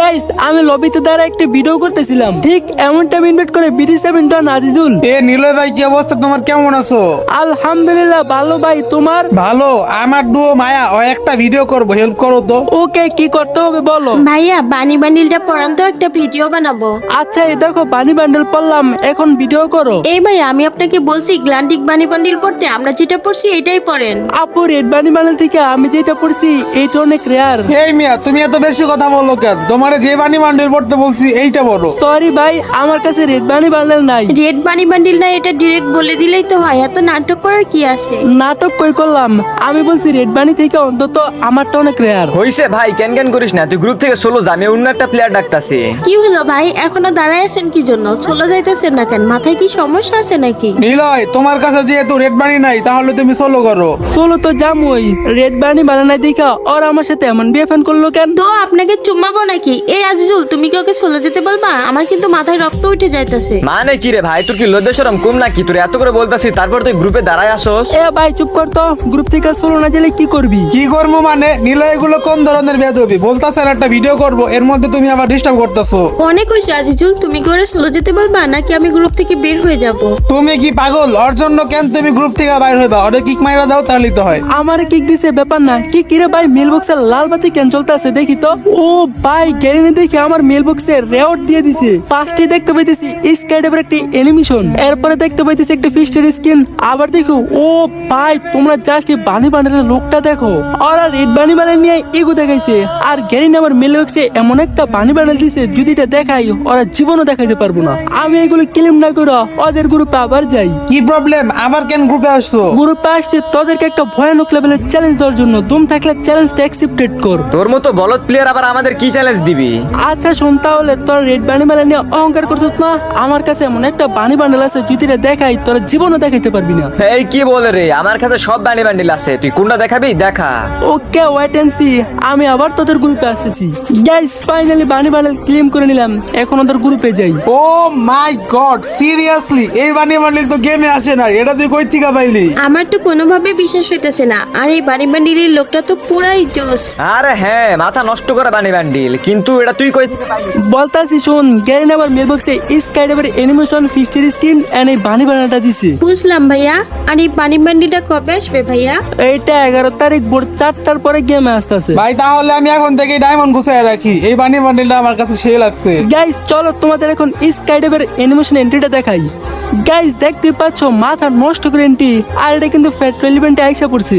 Guys আমি লবিতে দ্বারা একটা ভিডিও করতেছিলাম, ঠিক এমন টাইম ইনভাইট করে BD7 ডন আজিজুল। এ নিলয় ভাই, কি অবস্থা তোমার? কেমন আছো? আলহামদুলিল্লাহ ভালো ভাই, তোমার? ভালো। আমার ডুও মায়া ও একটা ভিডিও করবো, হেল্প করো তো। ওকে, কি করতে হবে বলো। ভাইয়া বানি বান্ডিলটা পড়ান তো, একটা ভিডিও বানাবো। আচ্ছা এই দেখো বানি বান্ডেল পড়লাম, এখন ভিডিও করো। এই ভাই আমি আপনাকে বলছি গ্ল্যান্ডিক বানি বান্ডিল পড়তে, আমরা যেটা পড়ছি এটাই পড়েন। আপু রেড বানি বান্ডেল থেকে আমি যেটা পড়ছি এইটা অনেক রেয়ার। এই মিয়া, তুমি এত বেশি কথা বলো কেন? তোমারে যে বানি বান্ডিল পড়তে বলছি এইটা বলো। সরি ভাই, আমার কাছে রেড বানি বান্ডেল নাই। রেড বানি বান্ডিল না, এটা ডিরেক্ট বলে দিলেই তো হয়, এত নাটক করার কি আছে? নাটক কই করলাম, আমি বলছি রেড বানি থেকে অন্তত আমারটা অনেক রেয়ার। হইছে ভাই, কেন করিস না, তুই গ্রুপ থেকে সোলো যা, আমি অন্য একটা প্লেয়ার ডাকতাছি। কি হলো ভাই, এখনো দাঁড়ায় আছেন কি জন্য? চলে যাইতেছেন না কেন? মাথায় কি সমস্যা আছে নাকি? নিলয়, তোমার কাছে যেহেতু রেড বানি নাই, তাহলে তুমি সোলো করো। চলো তো জামুই, রেড বানি বানানাই দেখা ওর আমার সাথে এমন বিএফএন করলো কেন? তো আপনাকে চুম্মাবো নাকি? এই আজিজুল, তুমি কি ওকে চলে যেতে বলবা? আমার কিন্তু মাথায় রক্ত উঠে যাইতেছে। মানে কি রে ভাই, তোর কি লজ্জা শরম কম নাকি? তোর এত করে বলতাছি, তারপর তুই গ্রুপে দাঁড়ায় আসোস। এ ভাই চুপ কর তো, গ্রুপ থেকে চলো না গেলে কি করবি? কি করবো মানে? নিলয় এগুলো কোন ধরনের বেয়াদবি? বলতাছেন একটা ভিডিও করবো, এর মধ্যে তুমি আবার ডিস্টার্ব করতেছো। অনেক হয়েছে আজিজুল, তুমি কি ওরে চলে যেতে বলবা নাকি আমি গ্রুপ থেকে বের হয়ে যাব? তুমি কি পাগল? ওর জন্য কেন তুমি গ্রুপ থেকে বাইর হইবা? ওরে কিক মাইরা দাও, তাহলেই তো হয়। আমার কিক দিছে ব্যাপার না, কি কিরে ভাই মেল বক্সের লাল বাতি কেন চলতেছে দেখি তো। ও ভাই গ্যারেনি দেখে আমার মেল বক্সে রেওয়ার্ড দিয়ে দিছে। ফার্স্টে দেখতে পাইতেছি স্কাইডের একটি অ্যানিমেশন, এরপরে দেখতে পাইতেছি একটা ফিস্টের স্কিন। আবার দেখো ও ভাই, তোমরা জাস্ট এই বানি বান্ডেলের লোকটা দেখো, ওরা রেড বানি বান্ডেল নিয়ে ইগো দেখাইছে। আর গ্যারেনি আমার মেল বক্সে এমন একটা বানি বান্ডেল দিছে, যদি এটা দেখাই ওরা জীবনও দেখাইতে পারবো না। আমি এগুলো ক্লেম না করে ওদের গ্রুপে আবার যাই। কি প্রবলেম? আবার কেন গ্রুপে আসছো? গ্রুপে আসছে তোদেরকে একটা ভয়ানক লেভেলের চ্যালেঞ্জ দেওয়ার জন্য। দম থাকলে চ্যালেঞ্জটা অ্যাকসেপ্টেড কর। তোর মতো বলদ প্লেয়ার আবার আমাদের কি চ্যালেঞ্জ দিবি? আচ্ছা শুন, তাহলে তোর রেড বানি বান্ডেল নিয়ে অহংকার করছিস না? আমার কাছে এমন একটা বানি বান্ডেল আছে, যদি এটা দেখাই তোরা জীবনও দেখাইতে পারবি না। এই কি বলে রে, আমার কাছে সব বান্ডি বান্ডিল আছে, তুই কোনটা দেখাবি দেখা। ওকে ওয়েট এন্ড সি, আমি আবার তোদের গ্রুপে আসতেছি। গাইস ফাইনালি বানি বান্ডেল ক্লেম করে নিলাম, এখন ওদের গ্রুপে যাই। ও মাই গড, সিরিয়াসলি এই বানি বান্ডিল তো গেমে আসে না, এটা তুই কই থেকে পাইলি? আমার তো কোনোভাবে বিশ্বাস হইতেছে না। আর এই বানি বান্ডিলের লোকটা তো পুরাই জোস। আরে হ্যাঁ, মাথা নষ্ট করা বান্ডি বান্ডিল, কিন্তু এটা তুই কই? বলতাছি শোন, গ্যারেন আমার মেলবক্সে স্কাইডাইভার অ্যানিমেশন ফিস্টের স্কিন এন্ড এই বানি বান্ডেলটা দিছে। বুঝলাম ভাইয়া। আর এই বানি বান্ডিলটা কবে আসবে ভাইয়া? এইটা 11 তারিখ ভোর 4টার পরে গেমে আসতেছে। ভাই তাহলে আমি এখন থেকে ডায়মন্ড গুছায় রাখি, এই বানি বান্ডিলটা আমার কাছে সেই লাগছে। গাইস চলো তোমাদের এখন স্কাইডাইভার অ্যানিমেশন এন্ট্রিটা দেখাই। গাইস দেখতে পাচ্ছ মাথা নষ্ট করে এন্ট্রি, আর এটা কিন্তু পেট্রোল ইভেন্টে আইসা পড়ছে।